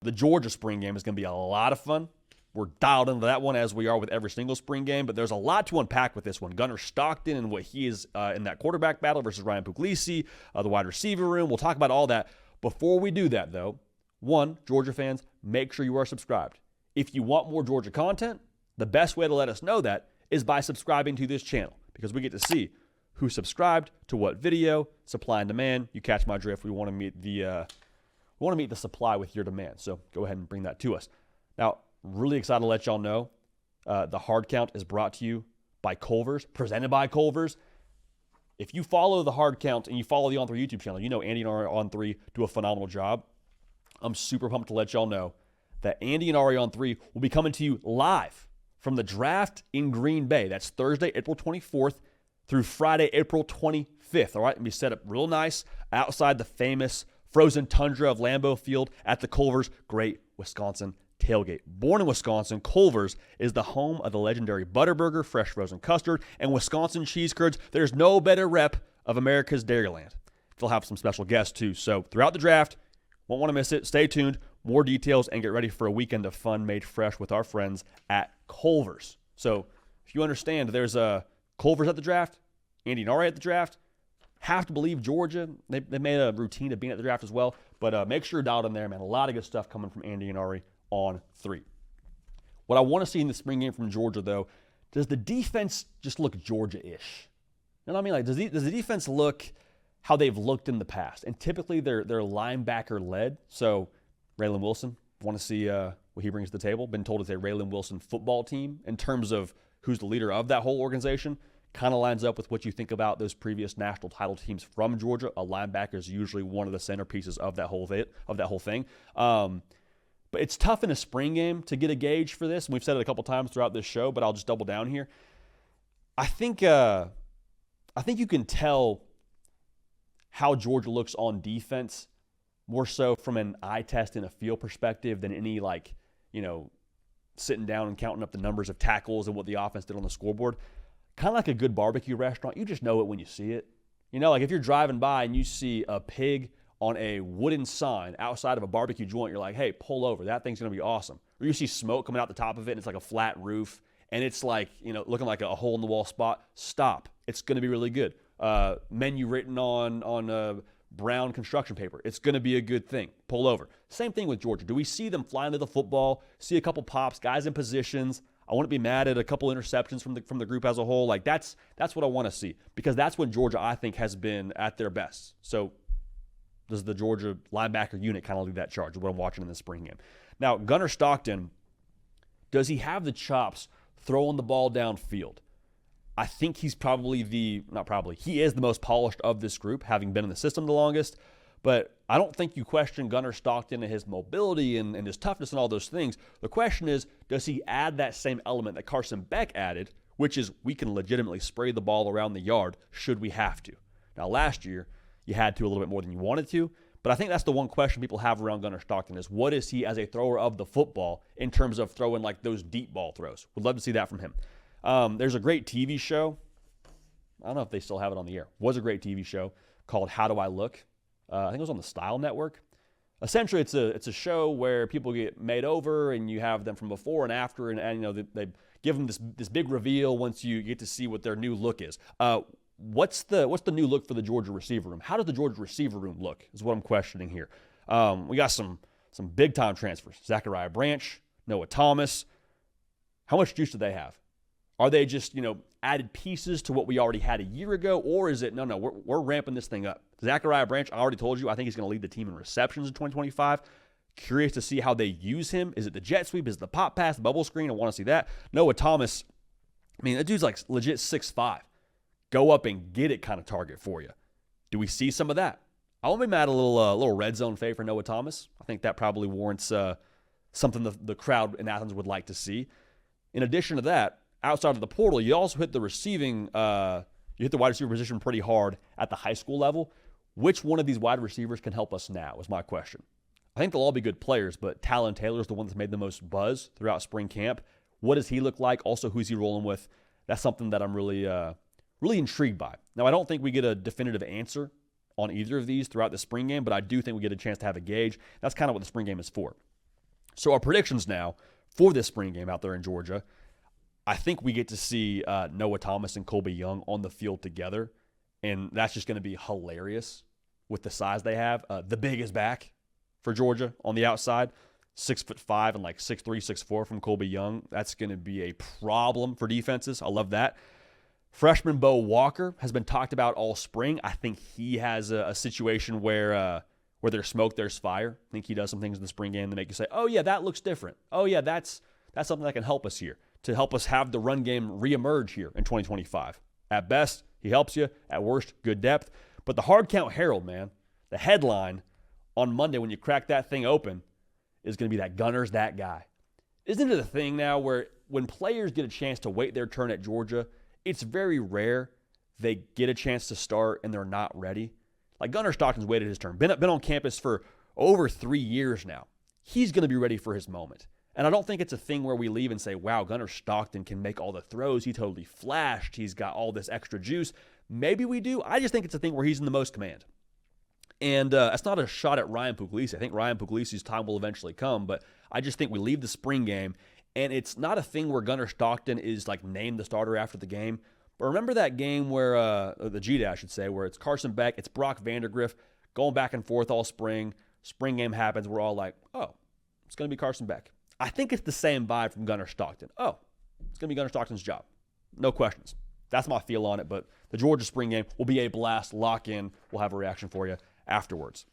The Georgia spring game is going to be a lot of fun. We're dialed into that one as we are with every single spring game, but there's a lot to unpack with this one. Gunner Stockton and what he is in that quarterback battle versus Ryan Puglisi, the wide receiver room. We'll talk about all that. Before we do that, though, one, Georgia fans, make sure you are subscribed. If you want more Georgia content, the best way to let us know that is by subscribing to this channel, because we get to see who subscribed to what video, supply and demand. You catch my drift. We want to meet the supply with your demand. So go ahead and bring that to us. Now, really excited to let y'all know the Hard Count is brought to you by Culver's, presented by Culver's. If you follow the Hard Count and you follow the On3 YouTube channel, you know Andy and Ari on 3 do a phenomenal job. I'm super pumped to let y'all know that Andy and Ari on 3 will be coming to you live from the draft in Green Bay. That's Thursday, April 24th through Friday, April 25th. All right, and be set up real nice outside the famous frozen tundra of Lambeau Field at the Culver's Great Wisconsin Tailgate. Born in Wisconsin, Culver's is the home of the legendary Butterburger, fresh frozen custard, and Wisconsin cheese curds. There's no better rep of America's Dairyland. They'll have some special guests too. So throughout the draft, won't want to miss it. Stay tuned. More details and get ready for a weekend of fun made fresh with our friends at Culver's. So if you understand, there's a Culver's at the draft, Andy and Ari at the draft. Have to believe Georgia. They made a routine of being at the draft as well. But make sure you're dialed in there, man. A lot of good stuff coming from Andy and Ari on 3. What I want to see in the spring game from Georgia, though, does the defense just look Georgia-ish? You know what I mean? Like, does the defense look how they've looked in the past? And typically they're linebacker-led. So Raylan Wilson, want to see what he brings to the table. Been told it's a Raylan Wilson football team in terms of who's the leader of that whole organization. Kind of lines up with what you think about those previous national title teams from Georgia. A linebacker is usually one of the centerpieces of that whole thing. But it's tough in a spring game to get a gauge for this. And we've said it a couple times throughout this show, but I'll just double down here. I think you can tell how Georgia looks on defense more so from an eye test and a feel perspective than any sitting down and counting up the numbers of tackles and what the offense did on the scoreboard. Kind of like a good barbecue restaurant. You just know it when you see it. Like if you're driving by and you see a pig on a wooden sign outside of a barbecue joint, you're like, hey, pull over. That thing's going to be awesome. Or you see smoke coming out the top of it and it's like a flat roof and it's like, looking like a hole in the wall spot. Stop. It's going to be really good. Menu written on brown construction paper. It's going to be a good thing. Pull over. Same thing with Georgia. Do we see them flying to the football, see a couple pops, guys in positions? I wouldn't be mad at a couple interceptions from the group as a whole. Like that's what I want to see, because that's when Georgia, I think, has been at their best. So does the Georgia linebacker unit kind of lead that charge? What I'm watching in the spring game. Now, Gunner Stockton, does he have the chops throwing the ball downfield? I think he's he is the most polished of this group, having been in the system the longest. But I don't think you question Gunner Stockton and his mobility and his toughness and all those things. The question is, does he add that same element that Carson Beck added, which is we can legitimately spray the ball around the yard should we have to. Now, last year, you had to a little bit more than you wanted to, but I think that's the one question people have around Gunner Stockton is what is he as a thrower of the football in terms of throwing like those deep ball throws? Would love to see that from him. There's a great TV show. I don't know if they still have it on the air. Was a great TV show called How Do I Look? I think it was on the Style Network. Essentially, it's a show where people get made over, and you have them from before and after, and they give them this big reveal once you get to see what their new look is. What's the new look for the Georgia receiver room? How does the Georgia receiver room look? Is what I'm questioning here. We got some big time transfers. Zachariah Branch, Noah Thomas. How much juice do they have? Are they just added pieces to what we already had a year ago, or is it no? We're ramping this thing up. Zachariah Branch, I already told you, I think he's going to lead the team in receptions in 2025. Curious to see how they use him. Is it the jet sweep? Is it the pop pass, the bubble screen? I want to see that. Noah Thomas, that dude's like legit 6'5". Go up and get it kind of target for you. Do we see some of that? I won't be mad at a little red zone fade for Noah Thomas. I think that probably warrants something the crowd in Athens would like to see. In addition to that, outside of the portal, you also hit the you hit the wide receiver position pretty hard at the high school level. Which one of these wide receivers can help us now is my question. I think they'll all be good players, but Talon Taylor is the one that's made the most buzz throughout spring camp. What does he look like? Also, who's he rolling with? That's something that I'm really intrigued by. Now, I don't think we get a definitive answer on either of these throughout the spring game, but I do think we get a chance to have a gauge. That's kind of what the spring game is for. So our predictions now for this spring game out there in Georgia, I think we get to see Noah Thomas and Colby Young on the field together, and that's just going to be hilarious with the size they have. The big is back for Georgia on the outside, 6'5" and like 6'3", 6'4" from Colby Young. That's going to be a problem for defenses. I love that. Freshman Bo Walker has been talked about all spring. I think he has a situation where there's smoke, there's fire. I think he does some things in the spring game that make you say, oh, yeah, that looks different. Oh, yeah, that's something that can help us here, to help us have the run game reemerge here in 2025. At best, he helps you. At worst, good depth. But the Hard Count Herald, man, the headline on Monday when you crack that thing open is going to be that Gunner's that guy. Isn't it a thing now where when players get a chance to wait their turn at Georgia, it's very rare they get a chance to start and they're not ready? Like Gunner Stockton's waited his turn. Been on campus for over 3 years now. He's going to be ready for his moment. And I don't think it's a thing where we leave and say, wow, Gunner Stockton can make all the throws. He totally flashed. He's got all this extra juice. Maybe we do. I just think it's a thing where he's in the most command. And that's not a shot at Ryan Puglisi. I think Ryan Puglisi's time will eventually come, but I just think we leave the spring game, and it's not a thing where Gunner Stockton is like named the starter after the game. But remember that game where, the G-Day, I should say, where it's Carson Beck, it's Brock Vandergriff going back and forth all spring. Spring game happens. We're all like, oh, it's going to be Carson Beck. I think it's the same vibe from Gunner Stockton. Oh, it's going to be Gunner Stockton's job. No questions. That's my feel on it. But the Georgia spring game will be a blast. Lock in. We'll have a reaction for you afterwards.